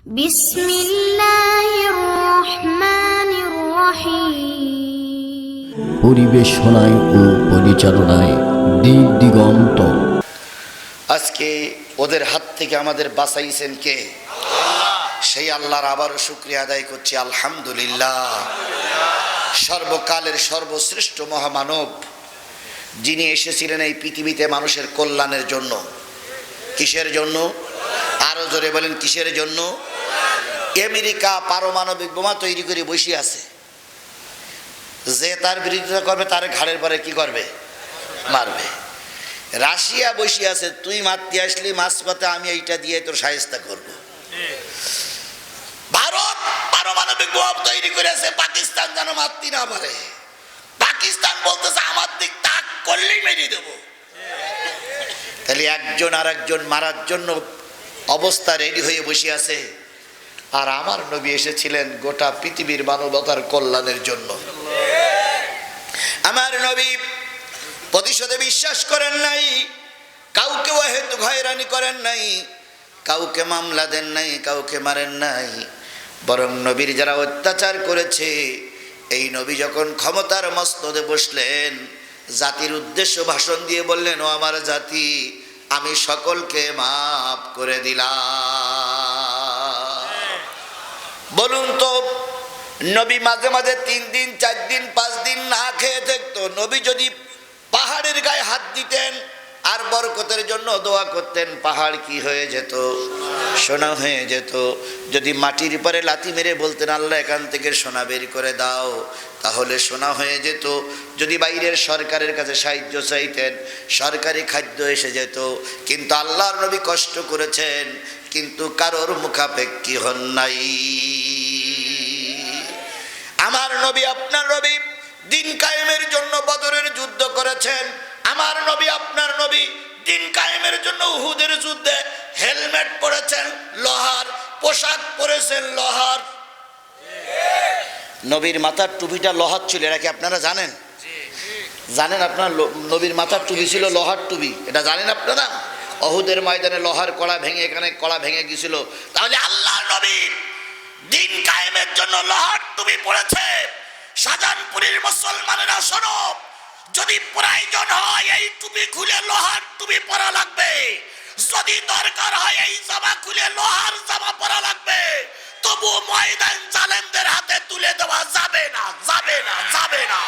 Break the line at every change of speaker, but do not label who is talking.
বিসমিল্লাহির রহমানির রহিম।
পরিবেশনায় ও পরিচালনায় দিক দিগন্ত।
আজকে ওদের হাত থেকে আমাদের বাঁচাইছেন কে? সেই আল্লাহর আবারও শুকরিয়া আদায় করছি, আলহামদুলিল্লাহ। সর্বকালের সর্বশ্রেষ্ঠ মহামানব যিনি এসেছিলেন এই পৃথিবীতে মানুষের কল্যাণের জন্য। কিসের জন্য? আরো জোরে বলেন, কিসের জন্য? আমেরিকা পারমাণবিক বোমা তৈরি করে বসে আছে, যে তার বিরোধিতা করবে তার ঘাড়ের পরে কি করবে? মারবে। রাশিয়া বসে আছে, তুই মারতে আসলি মাঝপথে আমি এইটা দিয়ে তোর শায়েস্তা করব। ভারত পারমাণবিক বোমা তৈরি করেছে, পাকিস্তান যেন মারতে না পারে। পাকিস্তান বলতেছে আমার দিক তাক করলেই মেরে দেব। তাহলে একজন আর একজন মারার জন্য অবস্থা রেডি হয়ে বসে আছে। আর আমার নবী এসেছিলেন গোটা পৃথিবীর মানবতার কল্যাণের জন্য। আমার নবী প্রতিশোধে বিশ্বাস করেন নাই, কাউকে অহেতুক হয়রানি করেন নাই, কাউকে মামলা দেন নাই, কাউকে মারেন নাই। বরং নবীর যারা অত্যাচার করেছে, এই নবী যখন ক্ষমতার মস্তদে বসলেন, জাতির উদ্দেশ্য ভাষণ দিয়ে বললেন, ও আমার জাতি, আমি সকলকে মাফ করে দিলাম। বলুন তো, নবী মাঝে মাঝে 3 দিন 4 দিন 5 দিন না খেয়ে থাকতো। নবী যদি পাহাড়ের গায়ে হাত দিতেন আর বরকতের জন্য দোয়া করতেন, পাহাড় কি হয়ে যেত? সোনা হয়ে যেত। যদি মাটির উপরে লাথি মেরে বলতেন, আল্লাহ এখান থেকে সোনা বের করে দাও, তাহলে সোনা হয়ে যেত। যদি বাইরের সরকারের কাছে সাহায্য চাইতেন, সরকারি খাদ্য এসে যেত। কিন্তু আল্লাহর নবী কষ্ট করেছেন, কিন্তু কারোর মুখাপেক্ষী হন নাই। আমার নবী, আপনার নবী দিন কায়েমের জন্য বদরের যুদ্ধ করেছেন। আমার নবী, আপনার নবী দিন কায়েমের জন্য উহুদের যুদ্ধে হেলমেট পরেছেন লোহার, পোশাক পরেছেন লোহার। নবীর মাথার টুপিটা লোহার ছিল, এটা কি আপনারা জানেন? জানেন আপনার নবীর মাথার টুপি ছিল লোহার টুপি, এটা জানেন আপনারা? উহুদের ময়দানে লোহার কড়া ভেঙে, এখানে কড়া ভেঙে গিয়েছিল। তাহলে আল্লাহর নবী দিন কায়েমের জন্য লোহার টুপি পড়েছে। শাহজাহানপুরের মুসলমানেরা শোনো, যদি প্রয়োজন হয় এই টুপি খুলে লোহার টুপি পরা লাগবে, যদি দরকার হয় এই জামা খুলে লোহার জামা পরা লাগবে, তবু ময়দান জালেমদের হাতে তুলে দেওয়া যাবে না, যাবে না, যাবে না।